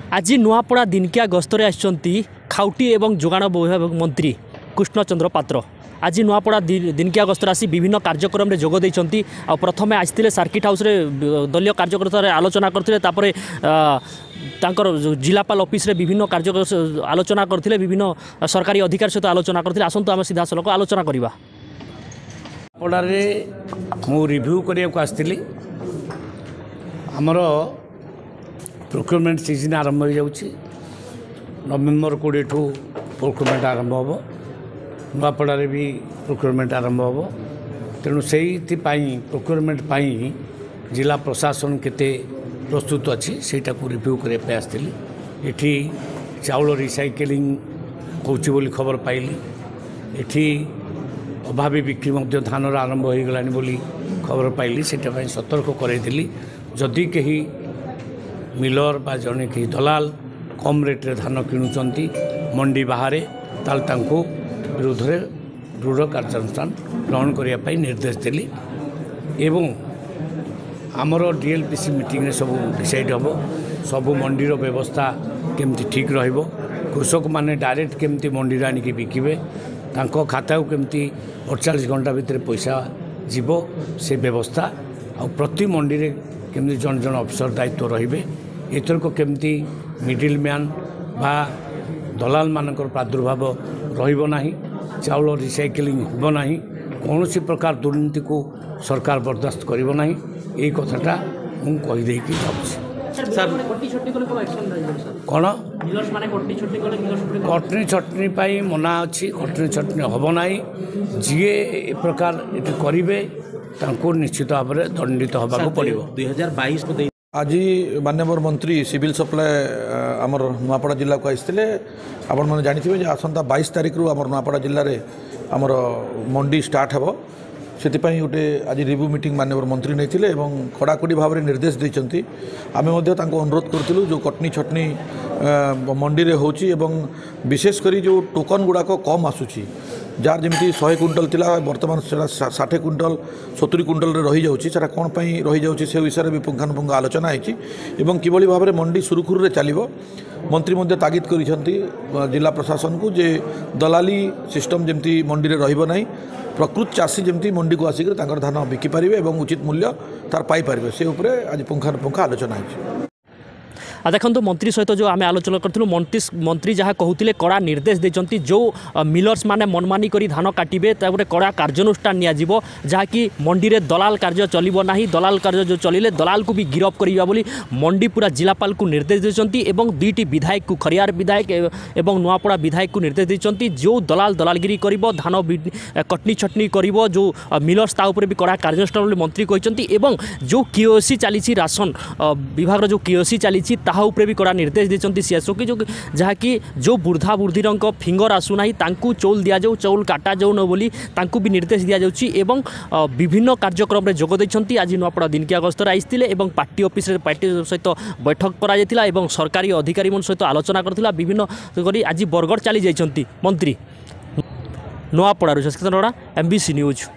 आज नुआपड़ा दिनकिया गस्तरे आछंती खाउटी एवं जोगाण विभाग मंत्री कृष्णचंद्र पात्र। आज नुआपड़ा दिनकिया गस्तर आसी विभिन्न कार्यक्रम में जोग देइछंती। आ प्रथमे आसिथिले सर्किट हाउस रे दलीय कार्यकर्ता रे आलोचना करथिले, तापरे तांकर जिलापाल ऑफिस रे विभिन्न कार्य आलोचना करथिले, विभिन्न सरकारी अधिकारी सहित आलोचना करथिले। आसंतु आम सीधा सलक आलोचना करबा। पड़ारे मु रिव्यू करिया को आस्थिली। हमर प्रोक्योरमेंट सीजन आरंभ हो जाउछि। नवेम्बर 20 ठू प्रोक्योरमेंट आरंभ होबो। नुआपड़ारे भी प्रोक्योरमेंट आरंभ होबो। तेणु से प्रोक्योरमेंट पाई जिला प्रशासन केते प्रस्तुत अच्छी सेटा को रिव्यू करे पे आस्थिली। एठी चाउल रिसाइक्लिंग होउछि बोली खबर पाइली। एठी अभावी बिक्री मध्य धानर आरंभ हो गलानी बोली खबर पाइली। सेटा पई सतर्क करैथिली। जदि कहीं मिलर बा जने कहीं दलाल कम रेट्रे धान किणुचंती मंडी बाहरे ताल तांको विरुद्ध रे दृढ़ कार्यानुष्ठान ग्रहण करिया पई निर्देश देली। एवं आमर डीएलपीसी मीटिंग रे सब डिसाइड हबो। सब मंडीर व्यवस्था केमती ठीक रहिबो। कृषक माने डायरेक्ट केमती मंडी आनी की बिकिबे, तांको खाता केमती 48 घंटा भितर पैसा जीवो से व्यवस्था। आ प्रति मंडी रे केमती जन जन अफिसर दायित्व रहिबे। एथरक केमती मिडिल मैन बा दलाल मानकर प्रादुर्भाव रहिबो नाही। चाउल रिसाइक्लिंग होबो नाही। कौनसी प्रकार दुर्नीति को सरकार बर्दाश्त करिबो नाही। एई कथाटा मु कहि देई कि जाउछि। कौन कटनी छटनी पाई मना अच्छी। कटनी छटनी हम ना। जी ए प्रकार ये करेंगे तांको निश्चित भाव में दंडित होगा पड़ो। 2022 आज माननीय मंत्री सिविल सप्लाई आमर नुआपड़ा जिला को आसते आपण मैंने जानी आसंता 22 तारीख रु आमर नुआपड़ा जिले में आमर मंडी स्टार्ट हे। से गोटे आज रिव्यू मीटिंग माननीय मंत्री नहीं कड़ाकड़ी भाव में निर्देश देते। आम अनुरोध करूँ जो कटनी छटनी मंडी रे होची एवं विशेषकर जो टोकन गुड़ाक कम आसूची जार जमी 100 क्विंटल थिला वर्तमान 60 क्विंटल 70 क्विंटल रही जाउची। सेटा कोन पई रही जाउची से विषय में भी पुंखानुपुंख आलोचना होती एवं किभली भाव में मंडी सुरुखुरु चलिबो। मंत्री मध्य तागिद करिसेंती जिला प्रशासन को जे दलाली सिस्टम जमती मंडी रे रहिबो नाही। प्रकृत चाषी जमती मंडी को आसिक धान बिकी पारे और उचित मूल्य तार पाई पारे से उपरे आज पुंखानुपुंख आलोचना होती। देखो मंत्री सहित जो आम आलोचना करूँ मंत्री जहाँ कहते कड़ा निर्देश देते जो मिलर्स माने मनमानी करी धान काटे कड़ा कार्यानुष्ठान नियाजिबो जहाँकि मंडी रे दलाल कार्य चलिबो नाही। दलाल कार्य जो चलिले दलाल को भी गिरफ करिबा बोली मंडी पूरा जिलापाल को निर्देश देते। एवं दुईटी विधायक को खरियार विधायक एवं नुआपड़ा विधायक को निर्देश देते जो दलाल दलालगिरी करिबो धान कटनी छटनी करिबो जो मिलर्स ता ऊपर भी कड़ा कार्यानुष्ठान बोली मंत्री कहते। एवं जो किओसी चली राशन विभाग जो किओसी चली उपरे भी कड़ा निर्देश देते सीएसओ की जहाँकि जो वृद्धा वृद्धि फिंगर आसूना तांकू चौल दि जाऊ चौल काटा जाऊ न बोली तांकू भी निर्देश दि जाउछि। एवं विभिन्न कार्यक्रम में जोग देइछंती। आज नुआपड़ा दिनकिया गस्तर आइस्तिले एवं पार्टी ऑफिस रे पार्टी सहित बैठक करा जायतिला एवं सरकारी अधिकारी मन सहित आलोचना करथिला। विभिन्न करी आज बरगढ़ चली जाइछंती मंत्री। Nuapada MBC news.